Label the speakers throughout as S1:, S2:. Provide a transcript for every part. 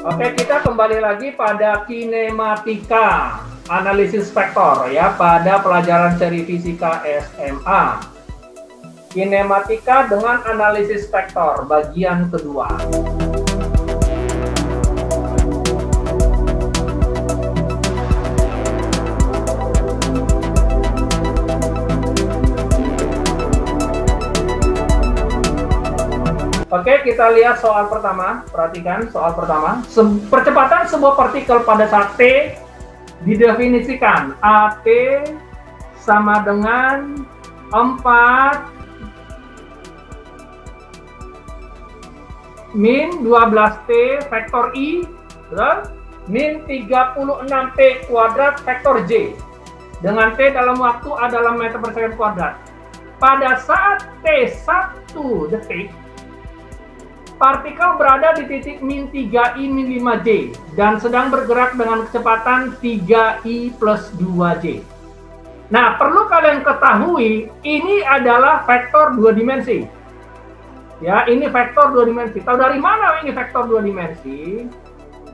S1: Oke, kita kembali lagi pada kinematika, analisis vektor ya, pada pelajaran seri fisika SMA. Kinematika dengan analisis vektor, bagian kedua. Oke, kita lihat soal pertama. Perhatikan soal pertama. Percepatan sebuah partikel pada saat T didefinisikan. AT sama dengan 4 min 12T vektor I min 36T kuadrat vektor J. Dengan T dalam waktu adalah meter per second kuadrat. Pada saat T 1 detik, partikel berada di titik min 3I min 5J dan sedang bergerak dengan kecepatan 3I plus 2J. Nah, perlu kalian ketahui, ini adalah vektor 2 dimensi. Ya, ini vektor 2 dimensi. Tahu dari mana ini vektor 2 dimensi?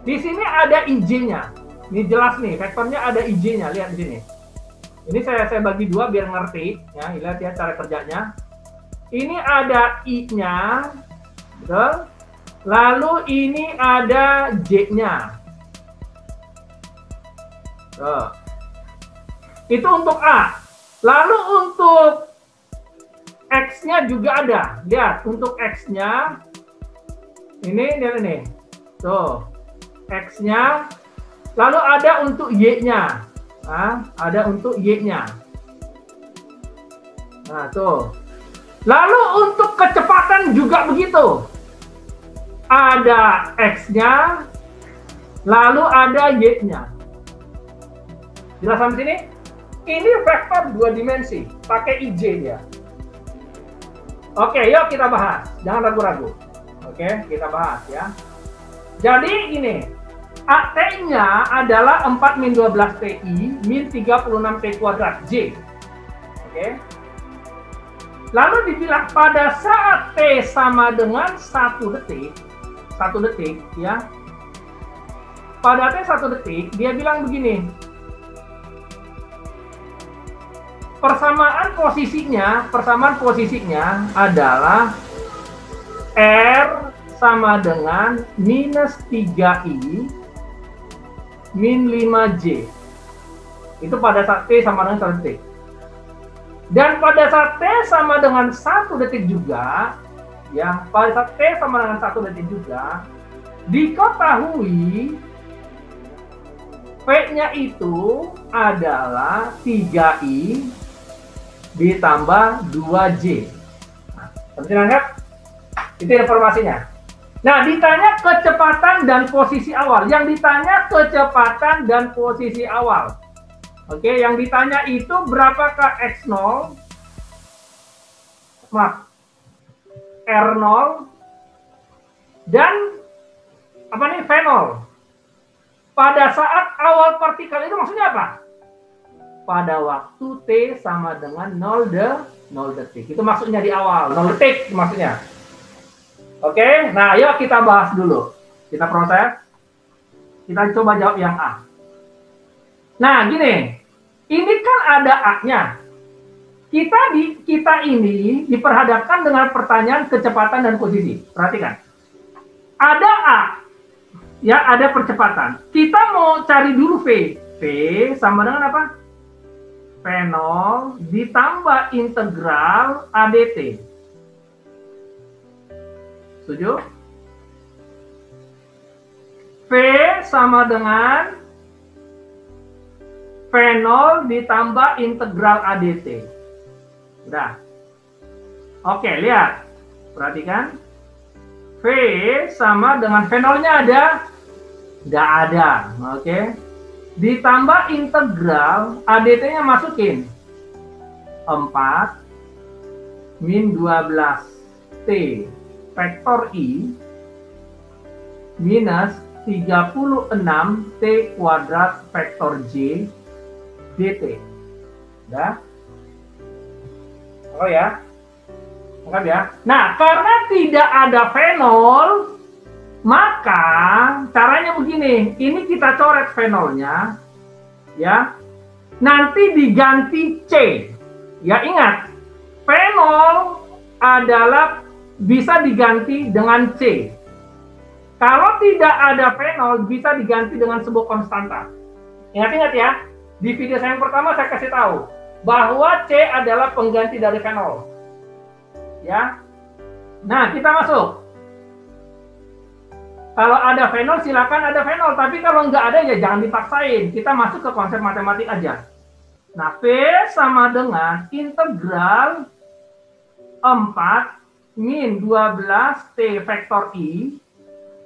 S1: Di sini ada IJ-nya. Ini jelas nih, vektornya ada IJ-nya. Lihat di sini. Ini saya bagi dua biar ngerti. Ya, lihat ya cara kerjanya. Ini ada I-nya. Betul. Lalu ini ada J-nya. Itu untuk A. Lalu untuk X-nya juga ada. Lihat, untuk X-nya ini. Tuh. X-nya. Lalu ada untuk Y-nya. Nah, ada untuk Y-nya. Nah, tuh. Lalu untuk kecepatan juga begitu. Ada X-nya, lalu ada Y-nya. Jelas sampai sini? Ini vektor 2 dimensi, pakai IJ dia. Oke, yuk kita bahas. Jangan ragu-ragu. Oke, kita bahas ya. Jadi gini, AT-nya adalah 4 min 12TI min 36T kuadrat J. Oke. Lalu dibilang pada saat T sama dengan 1 detik ya. Pada T 1 detik, dia bilang begini. Persamaan posisinya adalah R sama dengan minus 3I min 5J. Itu pada saat T sama dengan 1 detik. Dan pada saat T sama dengan 1 detik juga, ya, pada saat T sama dengan 1 detik juga, diketahui V-nya itu adalah 3I ditambah 2J. Nah, penting kan? Itu informasinya. Nah, ditanya kecepatan dan posisi awal. Yang ditanya kecepatan dan posisi awal. Oke, yang ditanya itu berapakah X0, R0, dan V0. Pada saat awal partikel itu maksudnya apa? Pada waktu T sama dengan 0 detik. Itu maksudnya di awal, 0 detik maksudnya. Oke, nah yuk kita bahas dulu. Kita proses. Kita coba jawab yang A. Nah, gini. Ini kan ada A-nya. Kita ini diperhadapkan dengan pertanyaan kecepatan dan posisi. Perhatikan. Ada A. Ya, ada percepatan. Kita mau cari dulu V. V sama dengan apa? V0 ditambah integral ADT. Setuju? V sama dengan V0 ditambah integral ADT. Udah. Oke, lihat. Perhatikan. V sama dengan V0-nya ada? Nggak ada. Oke. Ditambah integral ADT-nya masukin. 4 min 12T vektor I minus 36T kuadrat vektor J dt. Udah? Oh ya? Lengkap ya? Nah, karena tidak ada V0, Maka caranya begini, ini kita coret fenolnya, ya. Nanti diganti C. Ya ingat, fenol adalah bisa diganti dengan C. Kalau tidak ada fenol, bisa diganti dengan sebuah konstanta. Ingat-ingat ya, di video saya yang pertama saya kasih tahu bahwa C adalah pengganti dari fenol. Ya. Nah, kita masuk. Kalau ada fenol, silakan ada fenol. Tapi kalau nggak ada, ya jangan dipaksain. Kita masuk ke konsep matematik aja. Nah, V sama dengan integral 4 min 12 T vektor I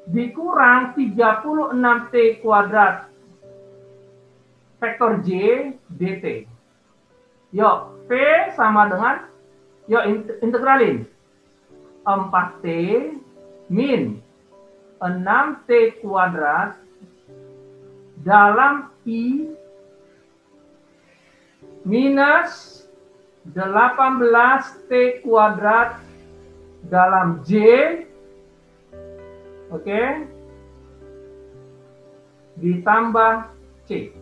S1: dikurang 36 T kuadrat vektor J dt. Yuk, V sama dengan, yuk integralin. 4T min 6T kuadrat dalam I minus 18T kuadrat dalam J, oke, ditambah C.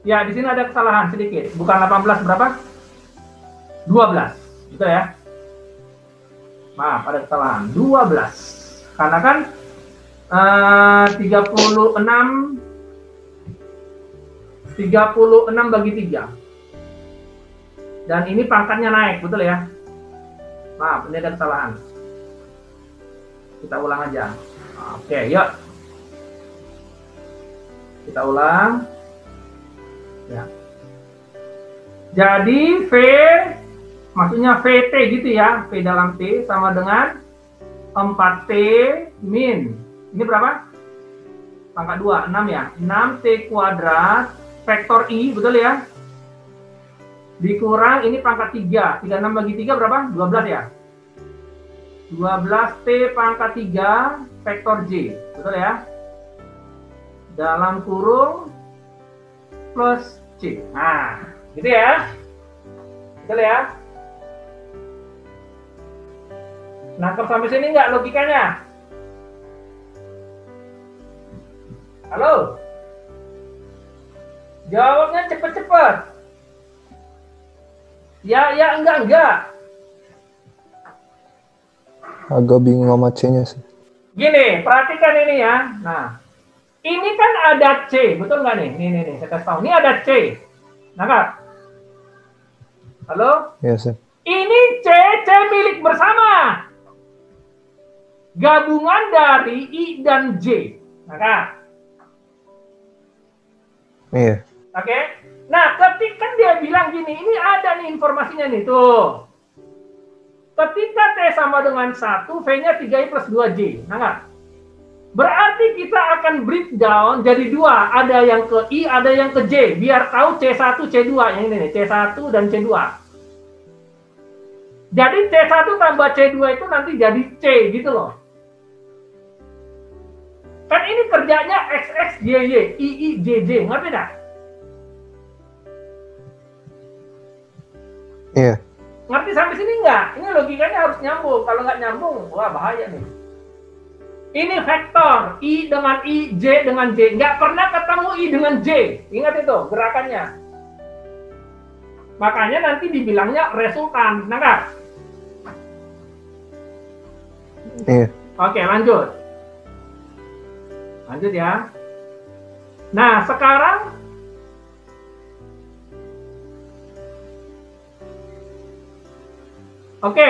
S1: Ya, di sini ada kesalahan sedikit. Bukan 18 berapa? 12. Gitu ya. Maaf, ada kesalahan. 12. Karena kan 36 bagi 3. Dan ini pangkatnya naik, betul ya? Maaf, ini ada kesalahan. Kita ulang aja. Oke, yuk. Kita ulang. Ya. Jadi V, maksudnya VT gitu ya, V dalam T sama dengan 4T min, ini berapa? Pangkat 2, 6 ya, 6T kuadrat, vektor I, betul ya? Dikurang, ini pangkat 3, 36 bagi 3 berapa? 12 ya? 12T pangkat 3, vektor J, betul ya? Dalam kurung, plus C. Nah, gitu ya. Betul ya. Nangkep sampai sini nggak logikanya? Halo? Jawabnya cepet-cepet. Ya, enggak.
S2: Agak bingung sama C-nya sih.
S1: Gini, perhatikan ini ya. Nah, ini kan ada C, betul nggak nih? Nih, saya kasih tahu. Ini ada C. Nangkap? Halo?
S2: Iya sih.
S1: Ini C milik bersama. Gabungan dari I dan J. Nangkap?
S2: Iya.
S1: Oke? Nah, ketika dia bilang gini, ini ada nih informasinya nih, tuh. Ketika T sama dengan 1, V-nya 3I plus 2J. Nangkap? Berarti kita akan breakdown jadi 2. Ada yang ke I, ada yang ke J. Biar tahu C1, C2. Yang ini nih, C1 dan C2. Jadi C1 tambah C2 itu nanti jadi C gitu loh. Kan ini kerjanya XX, YY, II, JJ. Ngerti nggak?
S2: Iya.
S1: Ngerti sampai sini nggak? Ini logikanya harus nyambung. Kalau nggak nyambung, wah bahaya nih. Ini vektor, I dengan I, J dengan J. Nggak pernah ketemu I dengan J. Ingat itu, gerakannya. Makanya nanti dibilangnya resultan. Nangkap?
S2: Iya.
S1: Oke, lanjut. Lanjut ya. Nah, sekarang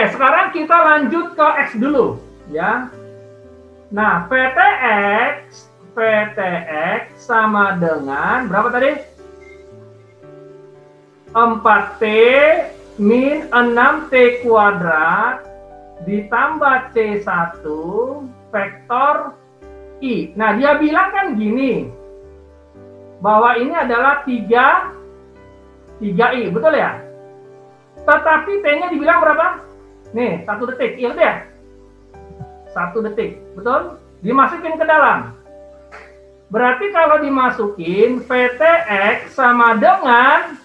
S1: sekarang kita lanjut ke X dulu. Ya. Nah, VTX sama dengan berapa tadi? 4T min 6T kuadrat ditambah C1 vektor I. Nah, dia bilang kan gini, bahwa ini adalah 3I, betul ya? Tetapi T-nya dibilang berapa? Nih, 1 detik, iya betul ya? 1 detik, betul? Dimasukin ke dalam. Berarti kalau dimasukin, VTX sama dengan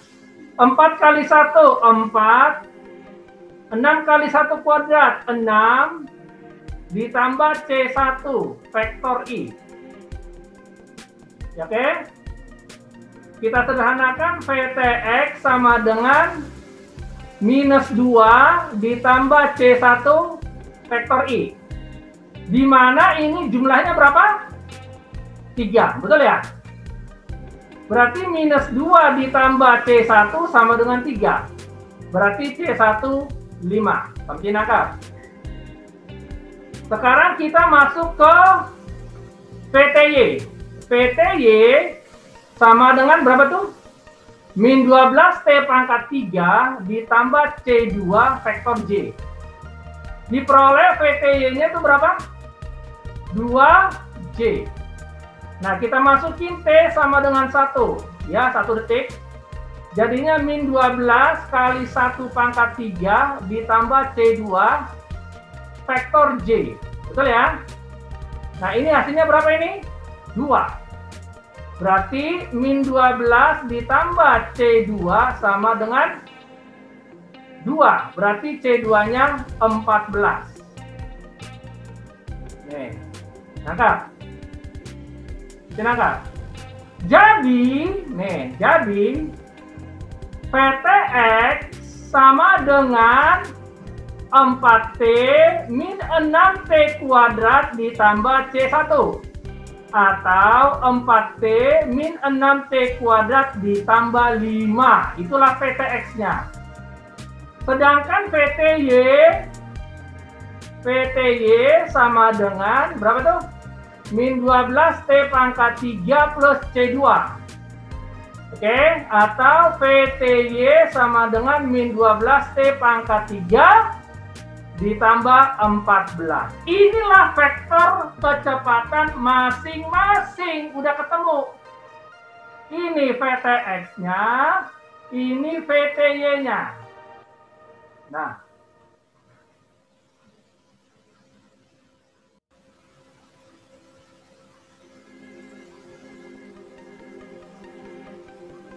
S1: 4 kali 1, 4. 6 kali 1 kuadrat, 6. Ditambah C1, vektor I. Ya, oke? Kita sederhanakan, VTX sama dengan minus 2 ditambah C1 vektor I. Di mana ini jumlahnya berapa? 3, betul ya? Berarti minus 2 ditambah C1 sama dengan 3. Berarti C1 5. Sampai nakal. Sekarang kita masuk ke PTY. PTY sama dengan berapa tuh? Min 12 T pangkat 3 ditambah C2 vektor J. Diperoleh PTY-nya itu berapa? 2J. Nah, kita masukin T sama dengan 1. Ya, 1 detik. Jadinya min 12 kali 1 pangkat 3 ditambah C2 vektor J. Betul ya? Nah, ini hasilnya berapa ini? 2. Berarti min 12 ditambah C2 sama dengan 2. Berarti C2-nya 14. Nih. Nangkap? Nangkap? Jadi PTX sama dengan 4T min 6T kuadrat ditambah C1. Atau 4T min 6T kuadrat ditambah 5. Itulah PTX-nya. Sedangkan PTY sama dengan berapa tuh? Min 12 T pangkat 3 plus C2. Oke, atau PTY sama dengan min 12 T pangkat 3 ditambah 14. Inilah vektor kecepatan masing-masing. Udah ketemu. Ini VTX-nya, ini PTY-nya.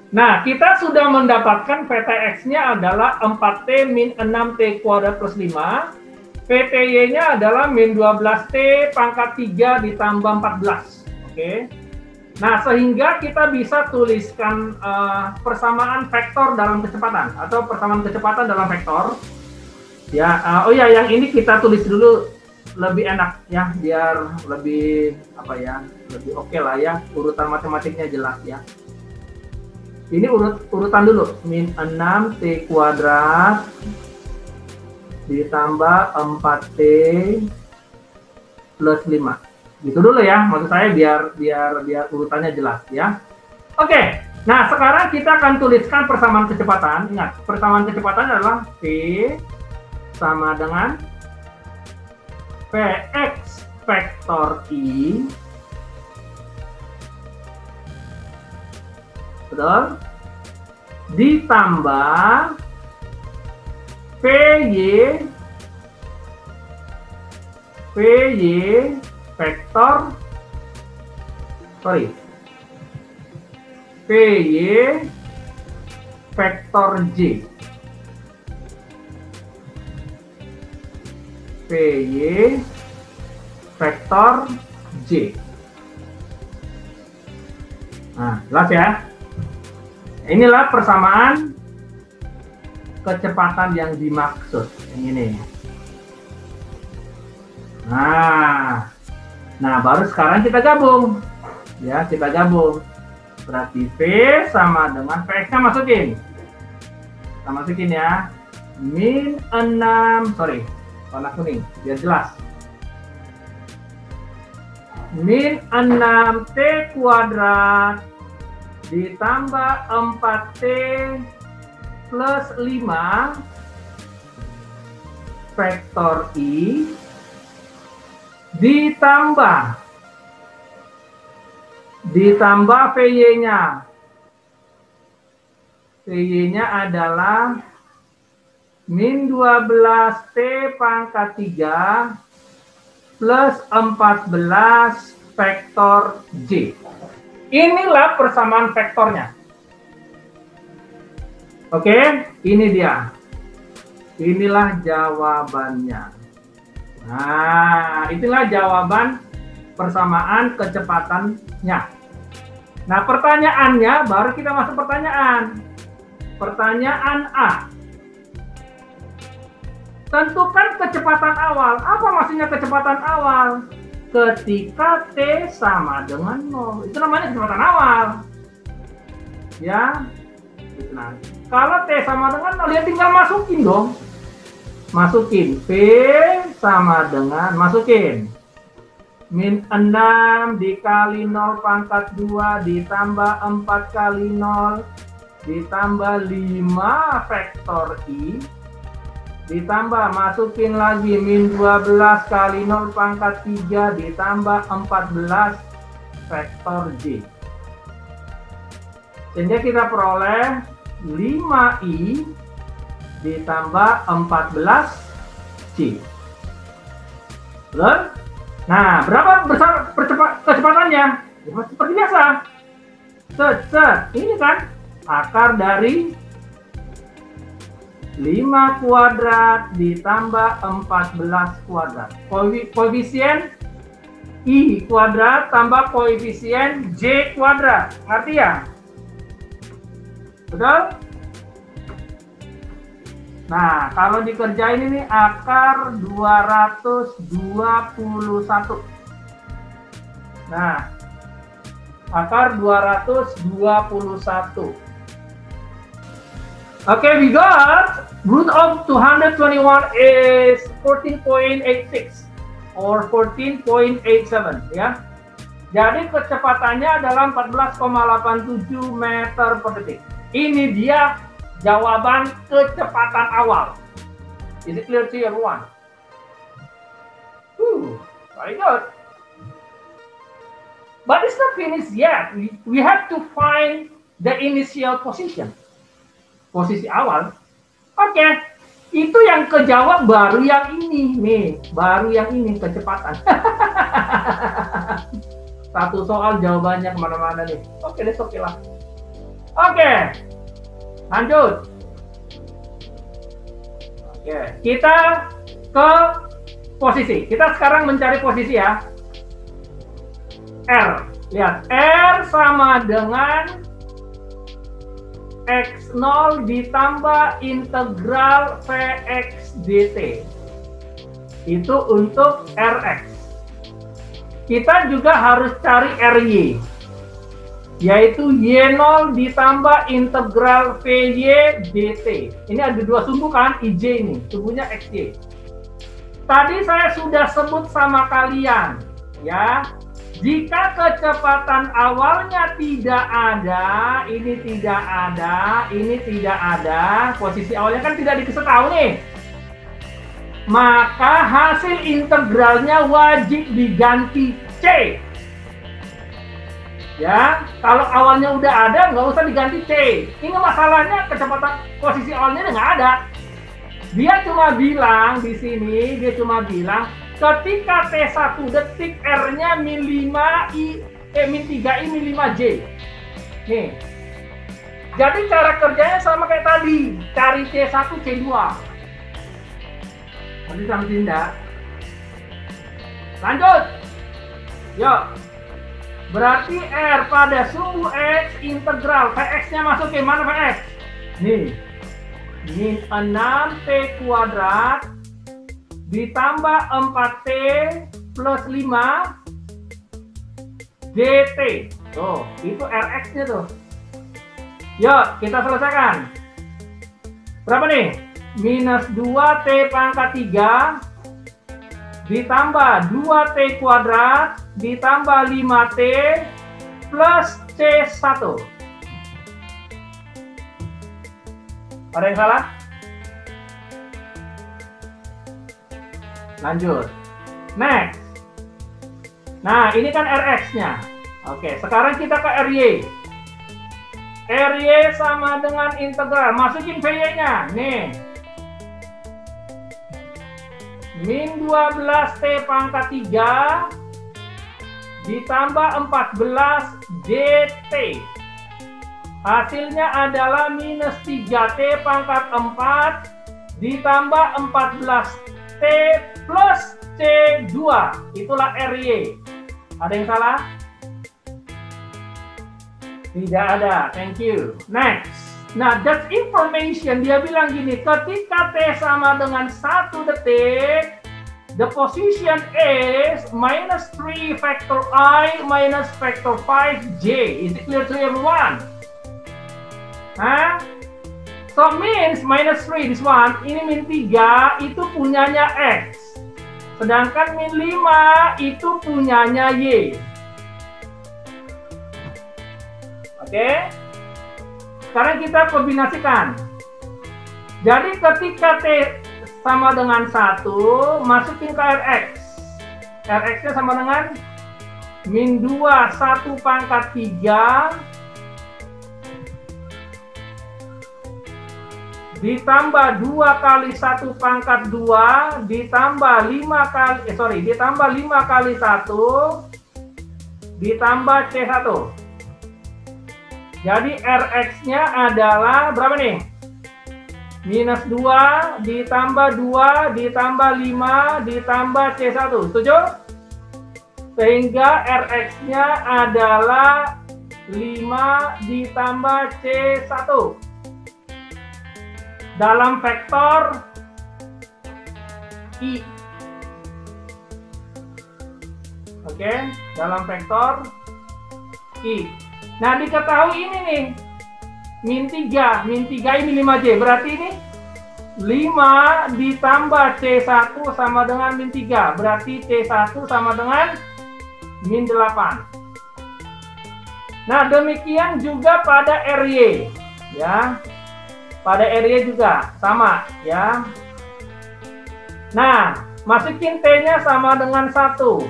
S1: Nah, kita sudah mendapatkan PTX-nya adalah 4T min 6T kuadrat plus 5. PTY-nya adalah min 12T pangkat 3 ditambah 14. Oke. Nah, sehingga kita bisa tuliskan persamaan vektor dalam kecepatan atau persamaan kecepatan dalam vektor. Ya, yang ini kita tulis dulu lebih enak ya, biar lebih lebih oke lah ya, urutan matematiknya jelas ya. Ini urutan dulu, min 6T kuadrat ditambah 4T plus 5. Gitu dulu ya, maksud saya biar urutannya jelas ya. Oke, nah sekarang kita akan tuliskan persamaan kecepatan. Ingat, persamaan kecepatan adalah P sama dengan Px vektor I. Betul? Ditambah PY vektor PY vektor J. PY vektor J. Nah, jelas ya? Inilah persamaan kecepatan yang dimaksud, yang ini. Nah, baru sekarang kita gabung. Ya, kita gabung. Berarti V sama dengan Vx-nya masukin. Kita masukin ya. Min 6, warna kuning, biar jelas. Min 6T kuadrat ditambah 4T plus 5 vektor I ditambah PY-nya. PY-nya adalah min 12T pangkat 3 plus 14 vektor J. Inilah persamaan vektornya. Oke, ini dia. Inilah jawabannya. Nah, itulah jawaban persamaan kecepatannya. Nah, pertanyaannya, baru kita masuk pertanyaan. Pertanyaan A. Tentukan kecepatan awal. Apa maksudnya kecepatan awal? Ketika T sama dengan 0. Itu namanya kecepatan awal. Ya. Nah, kalau T sama dengan 0, ya tinggal masukin dong. Masukin. P sama dengan, masukin. Min 6 dikali 0 pangkat 2 ditambah 4 kali 0 ditambah 5 vektor I ditambah masukin lagi min 12 kali 0 pangkat 3 ditambah 14 vektor J. Sehingga kita peroleh 5I ditambah 14C. Betul? Nah, berapa besar kecepatannya? Ya, seperti biasa. Set. Ini kan akar dari 5 kuadrat ditambah 14 kuadrat. Koefisien I kuadrat tambah koefisien J kuadrat. Ngerti ya? Betul? Nah, kalau dikerjain ini akar 221. Nah, akar 221. Okay, we got root of 221 is 14.86 or 14.87 ya. Jadi kecepatannya adalah 14,87 meter per detik. Ini dia jawaban kecepatan awal. Is it clear to everyone? Very good. But it's not finished yet. We have to find the initial position. Posisi awal. Oke. Itu yang kejawab baru yang ini. Nih, baru yang ini kecepatan. Satu soal jawabannya kemana-mana nih. Oke, that's okay lah. Oke. Lanjut. Oke, kita ke posisi. Kita sekarang mencari posisi ya. R. Lihat, R sama dengan X0 ditambah integral Vx dt. Itu untuk Rx. Kita juga harus cari Ry. Yaitu Y0 ditambah integral Vy dt. Ini ada dua sumbu kan, IJ ini, sumbunya XY. Tadi saya sudah sebut sama kalian, ya, jika kecepatan awalnya tidak ada, ini tidak ada, ini tidak ada, posisi awalnya kan tidak dikasih tahu nih, maka hasil integralnya wajib diganti C. Ya, kalau awalnya udah ada, nggak usah diganti C. Ini masalahnya kecepatan posisi awalnya nggak ada. Dia cuma bilang di sini, dia cuma bilang ketika T1 detik R-nya min 5I, min 3I, min 5J. Nih. Jadi cara kerjanya sama kayak tadi, cari C1, C2. Nanti sama tindak. Lanjut. Yuk. Berarti R pada sumbu X integral Vx-nya masukin mana Vx? Nih. Min 6T kuadrat ditambah 4T plus 5 dt. Tuh, itu Rx-nya tuh. Yuk, kita selesaikan. Berapa nih? Minus 2T pangkat 3 ditambah 2T kuadrat ditambah 5T plus C1. Ada yang salah? Lanjut. Next. Nah, ini kan Rx-nya. Oke, sekarang kita ke Ry. Ry sama dengan integral. Masukin Vy-nya. Nih. Min 12T pangkat 3 ditambah 14 dt. Hasilnya adalah minus 3T pangkat 4 ditambah 14T plus C2. Itulah RY. Ada yang salah? Tidak ada. Thank you. Next. Nah, that's information. Dia bilang gini, ketika T sama dengan 1 detik, the position is minus 3 factor I minus factor 5J. Is it clear to everyone? Huh? So means minus 3, this one, ini min 3 itu punyanya X. Sedangkan min 5 itu punyanya Y. Oke? Sekarang kita kombinasikan. Jadi ketika T sama dengan 1, masukin ke Rx. Rx-nya sama dengan min 2, 1 pangkat 3, ditambah 2 kali 1 pangkat 2, ditambah 5 kali 1, ditambah C1. Jadi Rx-nya adalah berapa nih? Minus 2, ditambah 2, ditambah 5, ditambah C1. Setuju? Sehingga Rx-nya adalah 5 ditambah C1. Dalam vektor I. Oke, dalam vektor I. Nah, diketahui ini nih, min 3 ini 5J, berarti ini 5 ditambah C1 sama dengan min 3, berarti C1 sama dengan min 8. Nah, demikian juga pada RY, ya. Pada RY juga sama, ya. Nah, masukin T-nya sama dengan 1,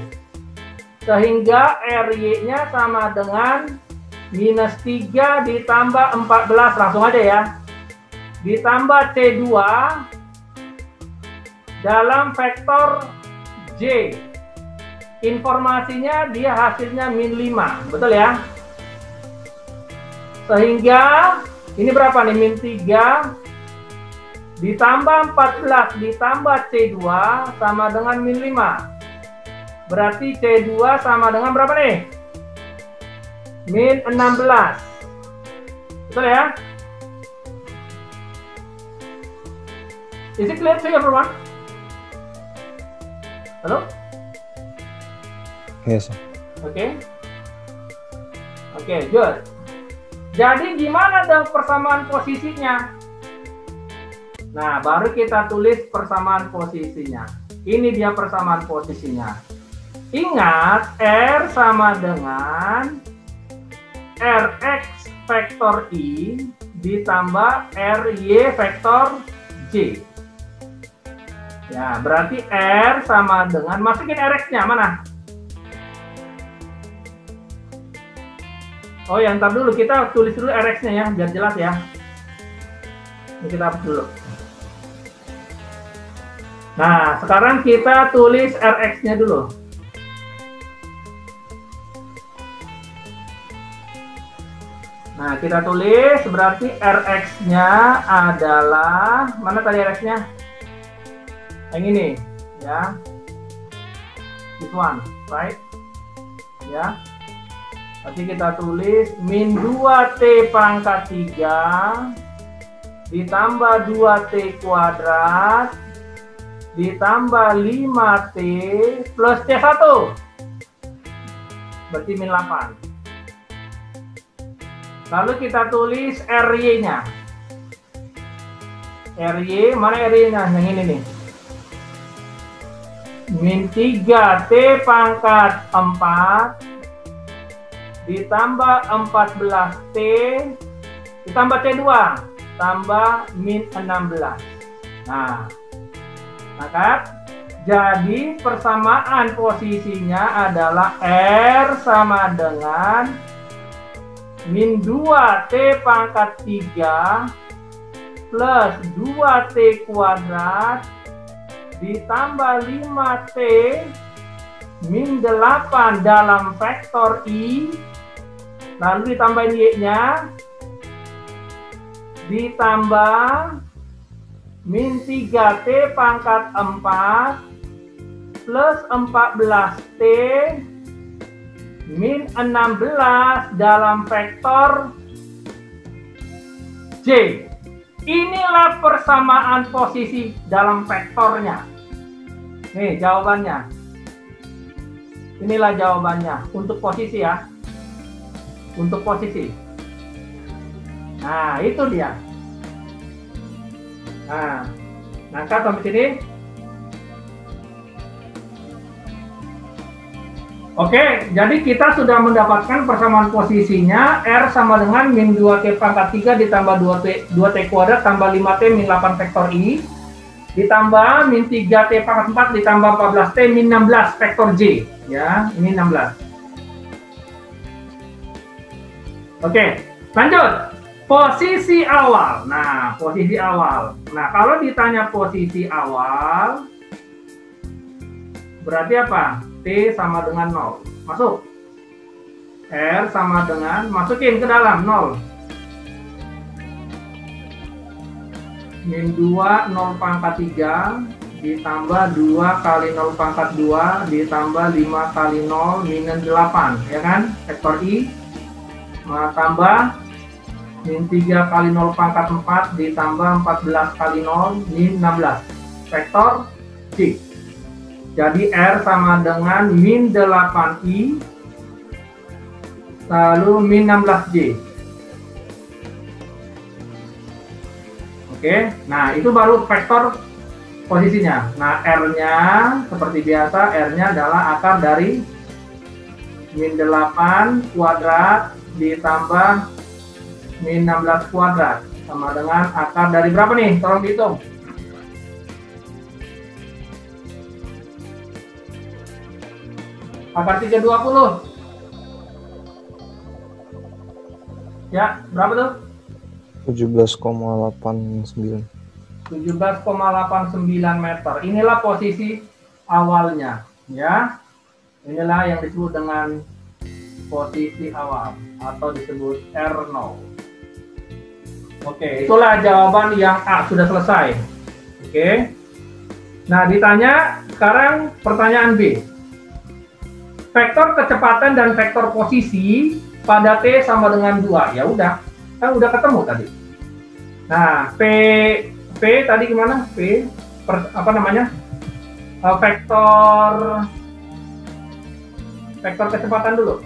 S1: sehingga RY-nya sama dengan minus 3 ditambah 14, langsung aja ya. Ditambah C2 dalam vektor J. Informasinya dia hasilnya min 5, betul ya? Sehingga ini berapa nih? Min 3 ditambah 14 ditambah C2 sama dengan min 5. Berarti C2 sama dengan berapa nih? Min 16. Betul ya? Is it clear to everyone? Halo?
S2: Yes.
S1: Oke. Oke, good. Jadi gimana dong persamaan posisinya? Nah, baru kita tulis persamaan posisinya. Ini dia persamaan posisinya. Ingat, R sama dengan Rx vektor I ditambah Ry vektor J. Ya, berarti R sama dengan, masukin Rx-nya mana? Oh ya, ntar dulu kita tulis dulu Rx-nya ya, biar jelas ya. Ini kita hapus dulu. Nah, sekarang kita tulis Rx-nya dulu. Nah, kita tulis berarti Rx-nya adalah, mana tadi Rx-nya? Yang ini, ya. This one, right? Ya. Nanti kita tulis min 2T pangkat 3 ditambah 2T kuadrat ditambah 5T plus C1. Berarti min 8. Lalu kita tulis RY-nya. RY, mana RY-nya? Yang ini nih. Min 3T pangkat 4 ditambah 14T ditambah C2 tambah min 16. Nah, maka jadi persamaan posisinya adalah R sama dengan min 2T pangkat 3 plus 2T kuadrat ditambah 5T min 8 dalam vektor I, lalu ditambahin Y-nya ditambah min 3T pangkat 4 plus 14T min 16 dalam vektor J. Inilah persamaan posisi dalam vektornya. Nih jawabannya. Inilah jawabannya untuk posisi ya. Untuk posisi. Nah, itu dia. Nah, nangkap sampai sini. Oke, jadi kita sudah mendapatkan persamaan posisinya R sama dengan min 2T pangkat 3 ditambah 2T kuadrat tambah 5T min 8 vektor I ditambah min 3T pangkat 4 ditambah 14T min 16 vektor J. Ya, ini 16. Oke, lanjut. Posisi awal. Nah, posisi awal. Nah, kalau ditanya posisi awal, berarti apa? T sama dengan 0. Masuk. R sama dengan, masukin ke dalam 0. Min 2, 0 pangkat 3, ditambah 2 kali 0 pangkat 2, ditambah 5 kali 0, minus 8. Ya kan? Vektor I. Nah, tambah min 3 kali 0 pangkat 4, ditambah 14 kali 0, min 16. Vektor J. Jadi R sama dengan min 8I lalu min 16J. Oke, nah itu baru vektor posisinya. Nah R-nya seperti biasa, R-nya adalah akar dari min 8 kuadrat ditambah min 16 kuadrat sama dengan akar dari berapa nih? Tolong dihitung. Akar 320. Ya, berapa tuh?
S2: 17,89.
S1: 17,89 meter. Inilah posisi awalnya, ya. Inilah yang disebut dengan posisi awal atau disebut R0. Oke, itulah jawaban yang A, sudah selesai. Oke. Nah, ditanya sekarang pertanyaan B. Vektor kecepatan dan vektor posisi pada T sama dengan 2. Ya udah, kan udah ketemu tadi. Nah, P tadi gimana? Apa namanya? Vektor kecepatan dulu.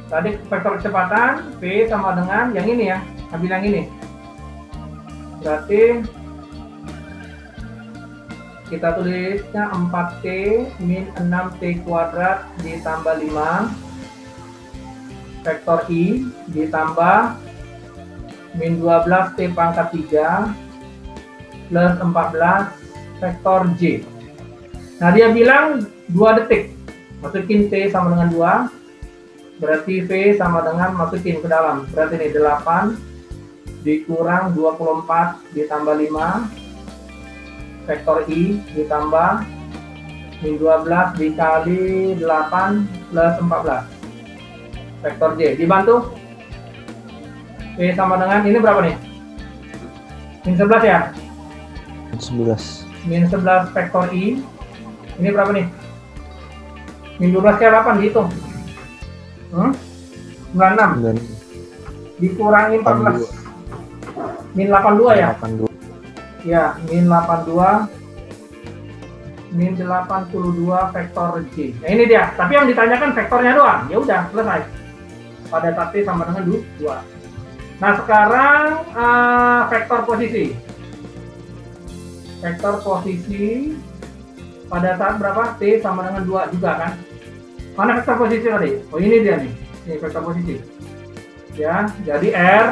S1: Tadi vektor kecepatan P sama dengan yang ini ya, ambil yang ini. Berarti kita tulisnya 4T min 6T kuadrat ditambah 5 vektor I ditambah min 12T pangkat 3 plus 14 vektor J. Nah dia bilang 2 detik, masukin T sama dengan 2, berarti V sama dengan, masukin ke dalam, berarti ini 8 dikurang 24 ditambah 5 vektor I ditambah min 12 dikali 8 plus 14 vektor J. Dibantu V sama dengan ini berapa nih? Min 11 ya?
S2: Min 11.
S1: Min 11 vektor I. Ini berapa nih? Min 12 kali 8 dihitung. 96. Dikurangi 14. Min 82 ya? 82. Ya, min 82 min 82 vektor J. Nah ini dia, tapi yang ditanyakan vektornya doang. Ya udah, selesai. Pada saat T sama dengan 2. Nah sekarang vektor posisi. Vektor posisi pada saat berapa? T sama dengan 2 juga kan? Mana vektor posisi tadi? Oh ini dia nih, ini vektor posisi. Ya, jadi R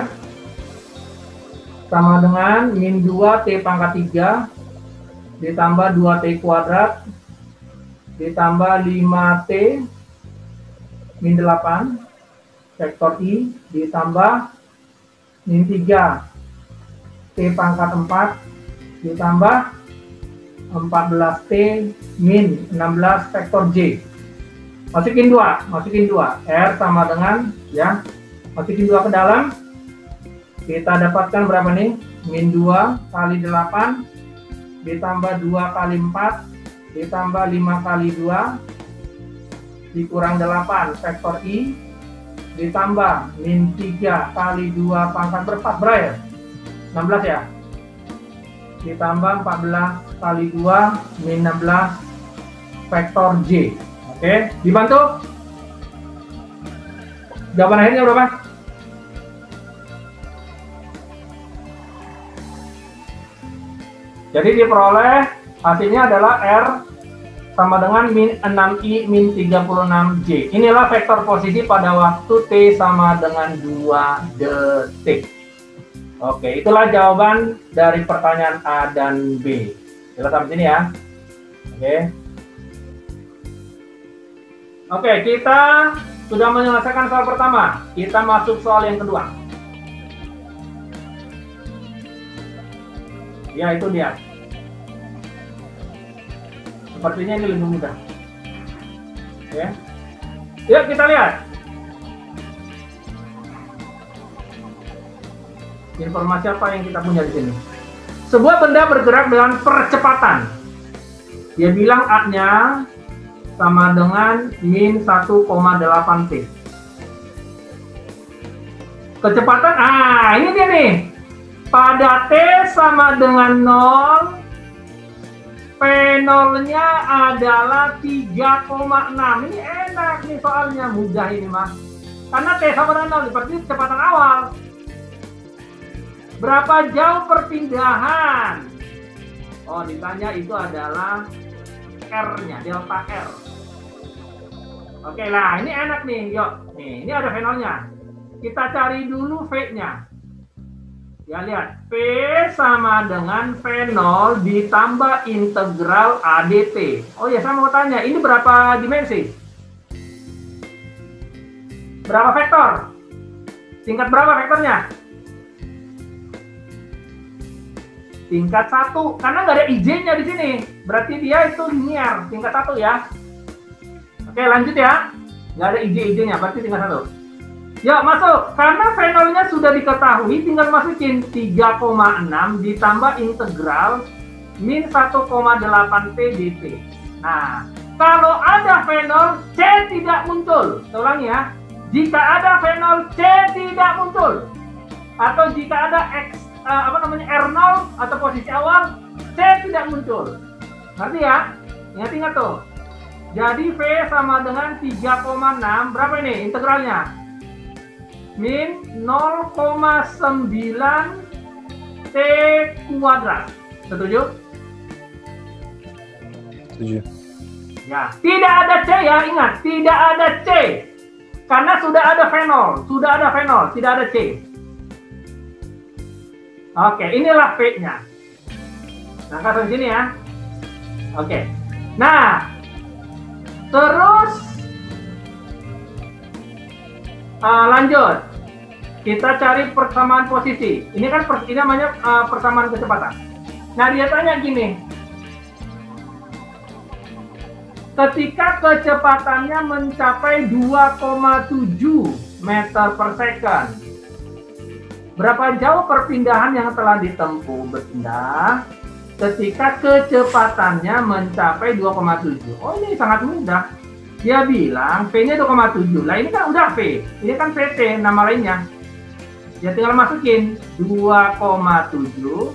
S1: sama dengan min 2T pangkat 3 ditambah 2T kuadrat ditambah 5T min 8 vektor I ditambah min 3T pangkat 4 ditambah 14T min 16 vektor J. Masukin 2 R sama dengan, ya, masukin 2 ke dalam, Kita dapatkan berapa nih? Min 2 kali 8 ditambah 2 kali 4 ditambah 5 kali 2 dikurang 8 vektor I ditambah min 3 kali 2 pangkat berempat berapa ya? 16 ya? Ditambah 14 kali 2 min 16 vektor J. Oke, dibantu? Jawaban akhirnya berapa? Jadi diperoleh hasilnya adalah R sama dengan min 6I min 36J. Inilah vektor posisi pada waktu T sama dengan 2 detik. Oke, itulah jawaban dari pertanyaan A dan B. Kita sampai sini ya. Oke, kita sudah menyelesaikan soal pertama. Kita masuk soal yang kedua. Ya, itu dia. Sepertinya ini lebih mudah. Ya. Yuk kita lihat. Informasi apa yang kita punya di sini? Sebuah benda bergerak dengan percepatan. Dia bilang A-nya sama dengan min 1,8 T. Kecepatan, ini dia nih. Pada T sama dengan 0, P0-nya adalah 3,6. Ini enak nih soalnya, mudah ini mah. Karena T sama dengan 0, berarti kecepatan awal. Berapa jauh perpindahan? Oh, ditanya itu adalah R-nya, delta R. Oke lah, ini enak nih, yuk. Nih, ini ada V0-nya. Kita cari dulu V-nya. Ya, lihat. P sama dengan V0 ditambah integral ADT. Oh ya, saya mau tanya, ini berapa dimensi? Berapa vektor? Tingkat berapa vektornya? Tingkat 1, karena nggak ada IJ-nya di sini. Berarti dia itu linear, tingkat 1 ya. Oke, lanjut ya. Nggak ada IJ-IJ-nya, berarti tingkat 1. Yuk, masuk. Karena V0-nya sudah diketahui, tinggal masukin 3,6 ditambah integral min 1,8 T dt. Nah, kalau ada V0, C tidak muncul. Saya ulangi ya. Jika ada V0, C tidak muncul. Atau jika ada R0 atau posisi awal, C tidak muncul. Ngerti ya? Ingat tuh. Jadi V sama dengan 3,6. Berapa ini integralnya? Min 0,9 T kuadrat. Setuju?
S2: Setuju.
S1: Ya, tidak ada C ya, ingat, tidak ada C. Karena sudah ada V0, tidak ada C. Oke, inilah V-nya. Nah, kasih sini ya. Oke. Nah, terus lanjut. Kita cari persamaan posisi. Ini kan ini namanya persamaan kecepatan. Nah, dia tanya gini. Ketika kecepatannya mencapai 2,7 meter per second, berapa jauh perpindahan yang telah ditempuh berpindah ketika kecepatannya mencapai 2,7? Oh, ini sangat mudah. Dia bilang V-nya 2,7. Lah ini kan udah V. Ini kan VT nama lainnya. Ya tinggal masukin 2,7.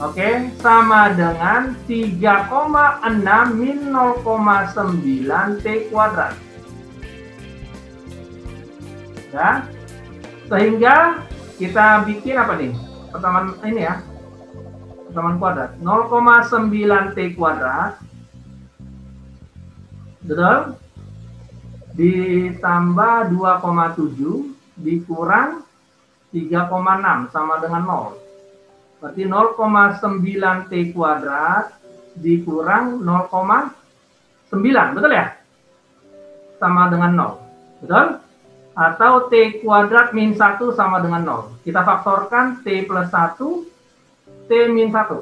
S1: Oke, sama dengan 3,6 min 0,9 T kuadrat. Ya. Sehingga kita bikin apa nih? Persamaan ini ya. Persamaan kuadrat. 0,9 T kuadrat. Betul? Ditambah 2,7 dikurang 3,6 sama dengan 0. Berarti 0,9 T kuadrat dikurang 0,9. Betul ya? Sama dengan 0. Betul? Atau T kuadrat min 1 sama dengan 0. Kita faktorkan T plus 1, T min 1.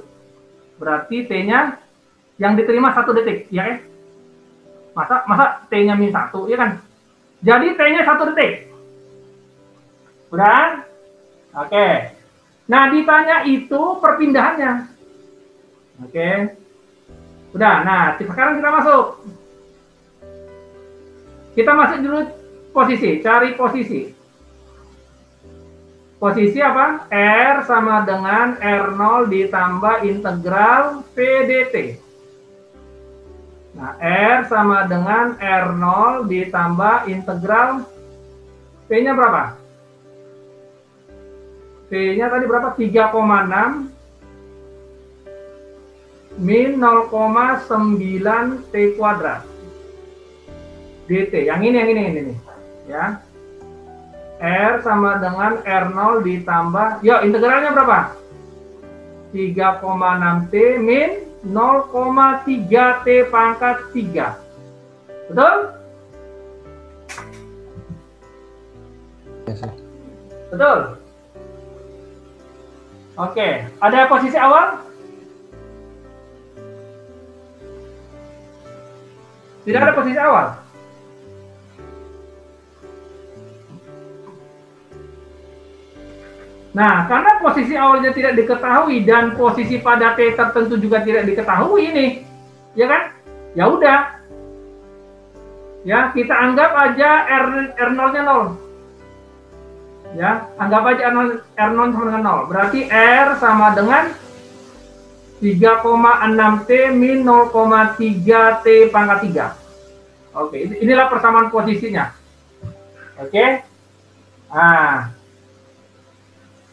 S1: Berarti T-nya yang diterima 1 detik. Ya, Masa T-nya min 1, ya kan? Jadi T-nya 1 detik. Udah? Oke. Nah, ditanya itu perpindahannya. Oke. Udah, nah sekarang kita masuk. Kita masuk dulu posisi, cari posisi. Posisi apa? R sama dengan R0 ditambah integral PDT. Nah, R sama dengan R0 ditambah integral P-nya berapa? P-nya tadi berapa? 3,6 min 0,9 T kuadrat. DT. Yang ini. Ya. R sama dengan R0 ditambah, yuk integralnya berapa? 3,6 T min 0,3 T pangkat 3. Betul?
S2: Yes, sir.
S1: Betul? Oke, ada posisi awal? Tidak ada posisi awal? Nah, karena posisi awalnya tidak diketahui dan posisi pada T tertentu juga tidak diketahui ini, ya kan? Ya udah. Ya, kita anggap aja R0-nya 0. Ya, anggap aja R0 sama dengan 0. Berarti R sama dengan 3,6 T min 0,3 T pangkat 3. Oke, inilah persamaan posisinya. Oke.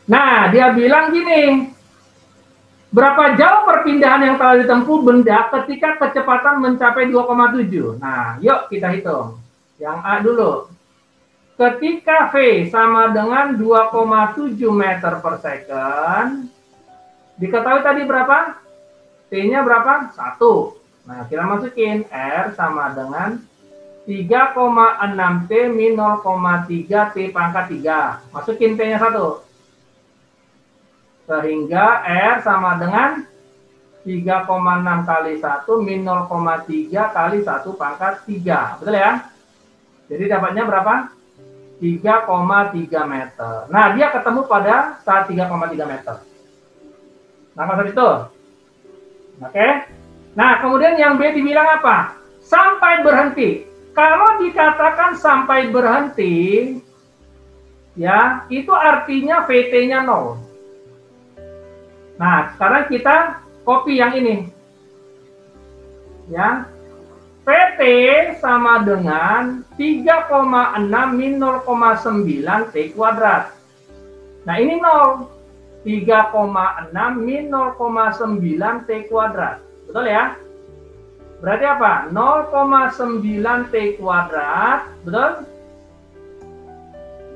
S1: Nah, dia bilang gini, berapa jauh perpindahan yang telah ditempuh benda ketika kecepatan mencapai 2,7? Nah, yuk kita hitung. Yang A dulu. Ketika V sama dengan 2,7 meter per second, diketahui tadi berapa? T-nya berapa? 1. Nah, kita masukin R sama dengan 3,6 T min 0,3 T pangkat 3. Masukin T-nya 1. Sehingga R sama dengan 3,6 kali 1 min 0,3 kali 1 pangkat 3. Betul ya? Jadi dapatnya berapa? 3,3 meter. Nah, dia ketemu pada saat 3,3 meter. Nah, maksud itu. Oke. Nah, kemudian yang B dibilang apa? Sampai berhenti. Kalau dikatakan sampai berhenti, ya, itu artinya VT-nya 0. Nah, sekarang kita copy yang ini. Ya. PT sama dengan 3,6 min 0,9 T kuadrat. Nah, ini 0. 3,6 min 0,9 T kuadrat. Betul ya? Berarti apa? 0,9 T kuadrat. Betul?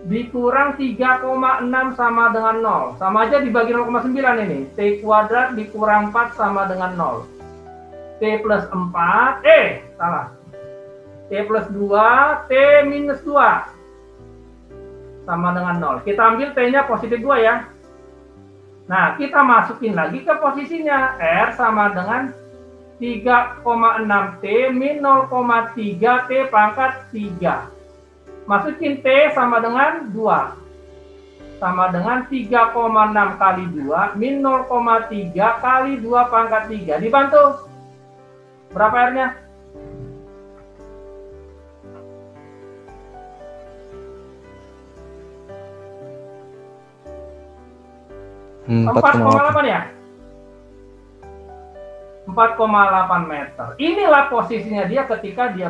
S1: Dikurang 3,6 sama dengan 0. Sama aja dibagi 0,9 ini. T kuadrat dikurang 4 sama dengan 0. T plus 4, salah. T plus 2, T minus 2. Sama dengan 0. Kita ambil T-nya positif 2 ya. Nah, kita masukin lagi ke posisinya. R sama dengan 3,6 T min 0,3 T pangkat 3. Masukin T sama dengan 2. Sama dengan 3,6 kali 2 min 0,3 kali 2 pangkat 3. Dibantu. Berapa R-nya? 4,8 ya? 4,8 meter. Inilah posisinya dia ketika dia